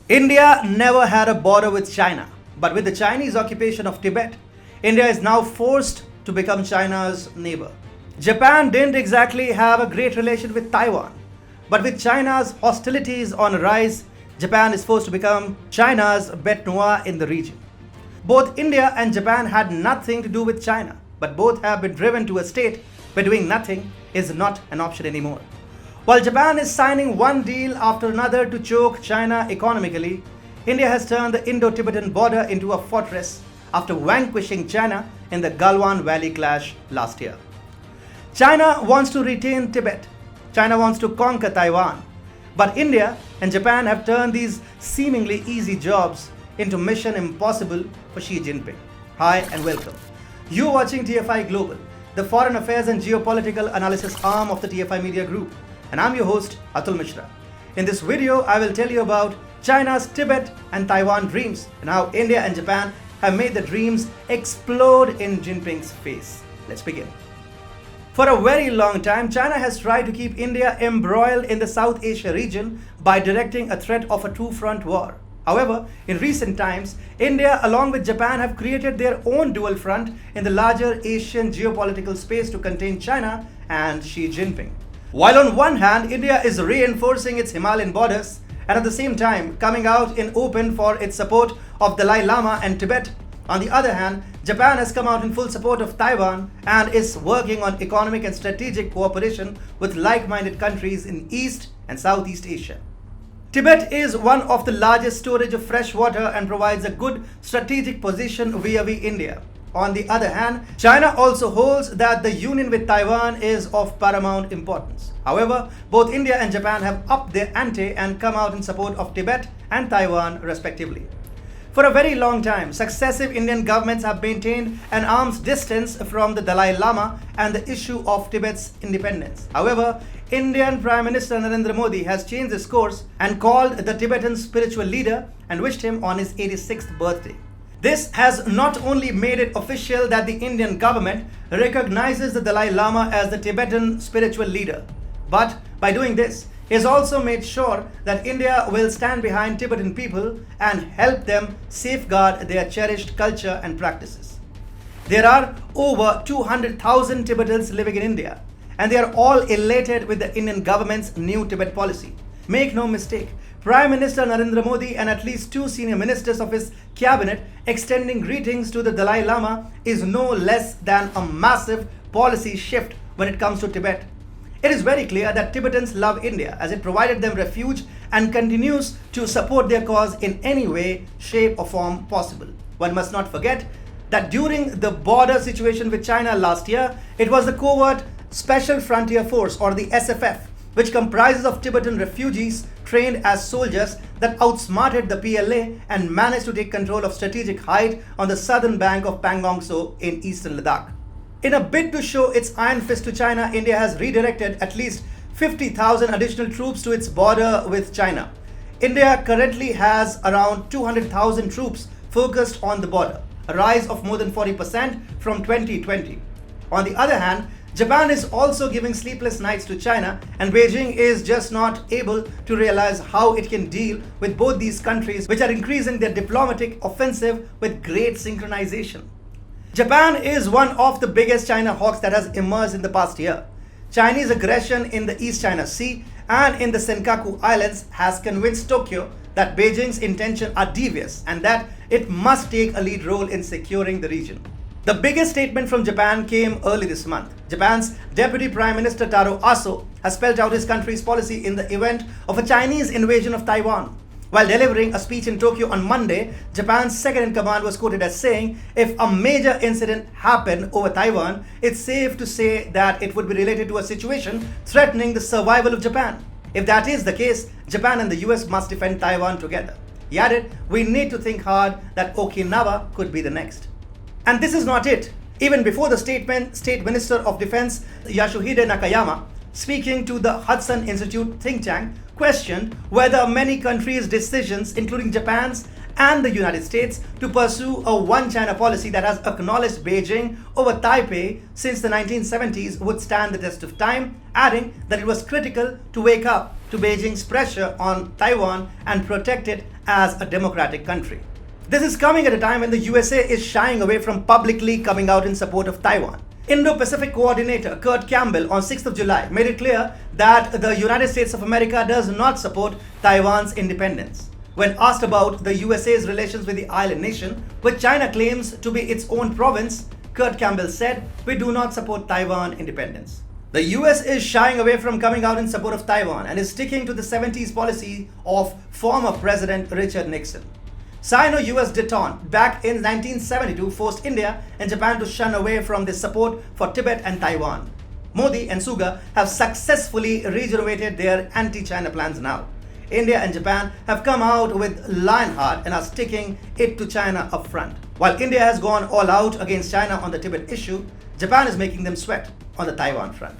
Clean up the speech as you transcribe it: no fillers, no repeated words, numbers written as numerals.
India never had a border with China, but with the Chinese occupation of Tibet, India is now forced to become China's neighbor. Japan didn't exactly have a great relation with Taiwan, but with China's hostilities on a rise, Japan is forced to become China's bête noire in the region. Both India and Japan had nothing to do with China, but both have been driven to a state where doing nothing is not an option anymore. While Japan is signing one deal after another to choke China economically, India has turned the Indo-Tibetan border into a fortress after vanquishing China in the Galwan Valley clash last year. China wants to retain Tibet. China wants to conquer Taiwan. But India and Japan have turned these seemingly easy jobs into mission impossible for Xi Jinping. Hi and welcome. You're watching TFI Global, the foreign affairs and geopolitical analysis arm of the TFI Media Group. And I'm your host, Atul Mishra. In this video, I will tell you about China's Tibet and Taiwan dreams and how India and Japan have made the dreams explode in Jinping's face. Let's begin. For a very long time, China has tried to keep India embroiled in the South Asia region by directing a threat of a two-front war. However, in recent times, India along with Japan have created their own dual front in the larger Asian geopolitical space to contain China and Xi Jinping. While on one hand, India is reinforcing its Himalayan borders and at the same time coming out in open for its support of Dalai Lama and Tibet, on the other hand, Japan has come out in full support of Taiwan and is working on economic and strategic cooperation with like-minded countries in East and Southeast Asia. Tibet is one of the largest storage of fresh water and provides a good strategic position vis-a-vis India. On the other hand, China also holds that the union with Taiwan is of paramount importance. However, both India and Japan have upped their ante and come out in support of Tibet and Taiwan respectively. For a very long time, successive Indian governments have maintained an arm's distance from the Dalai Lama and the issue of Tibet's independence. However, Indian Prime Minister Narendra Modi has changed his course and called the Tibetan spiritual leader and wished him on his 86th birthday. This has not only made it official that the Indian government recognizes the Dalai Lama as the Tibetan spiritual leader, but by doing this, he has also made sure that India will stand behind Tibetan people and help them safeguard their cherished culture and practices. There are over 200,000 Tibetans living in India, and they are all elated with the Indian government's new Tibet policy. Make no mistake, Prime Minister Narendra Modi and at least two senior ministers of his cabinet extending greetings to the Dalai Lama is no less than a massive policy shift when it comes to Tibet. It is very clear that Tibetans love India as it provided them refuge and continues to support their cause in any way, shape or form possible. One must not forget that during the border situation with China last year, it was the Covert Special Frontier Force or the SFF, which comprises of Tibetan refugees trained as soldiers that outsmarted the PLA and managed to take control of strategic height on the southern bank of Pangong Tso in eastern Ladakh. In a bid to show its iron fist to China, India has redirected at least 50,000 additional troops to its border with China. India currently has around 200,000 troops focused on the border, a rise of more than 40% from 2020. On the other hand, Japan is also giving sleepless nights to China, and Beijing is just not able to realize how it can deal with both these countries, which are increasing their diplomatic offensive with great synchronization. Japan is one of the biggest China hawks that has emerged in the past year. Chinese aggression in the East China Sea and in the Senkaku Islands has convinced Tokyo that Beijing's intentions are devious and that it must take a lead role in securing the region. The biggest statement from Japan came early this month. Japan's Deputy Prime Minister Taro Aso has spelled out his country's policy in the event of a Chinese invasion of Taiwan. While delivering a speech in Tokyo on Monday, Japan's second-in-command was quoted as saying, if a major incident happened over Taiwan, it's safe to say that it would be related to a situation threatening the survival of Japan. If that is the case, Japan and the US must defend Taiwan together. He added, we need to think hard that Okinawa could be the next. And this is not it. Even before the statement, State Minister of Defense Yasuhide Nakayama, speaking to the Hudson Institute think tank, questioned whether many countries' decisions, including Japan's and the United States, to pursue a one-China policy that has acknowledged Beijing over Taipei since the 1970s would stand the test of time, adding that it was critical to wake up to to Beijing's pressure on Taiwan and protect it as a democratic country. This is coming at a time when the USA is shying away from publicly coming out in support of Taiwan. Indo-Pacific Coordinator Kurt Campbell on 6th of July made it clear that the United States of America does not support Taiwan's independence. When asked about the USA's relations with the island nation, which China claims to be its own province, Kurt Campbell said, "We do not support Taiwan independence." The US is shying away from coming out in support of Taiwan and is sticking to the 70s policy of former President Richard Nixon. Sino-US détente back in 1972 forced India and Japan to shun away from their support for Tibet and Taiwan. Modi and Suga have successfully rejuvenated their anti-China plans now. India and Japan have come out with lionheart and are sticking it to China upfront. While India has gone all out against China on the Tibet issue, Japan is making them sweat on the Taiwan front.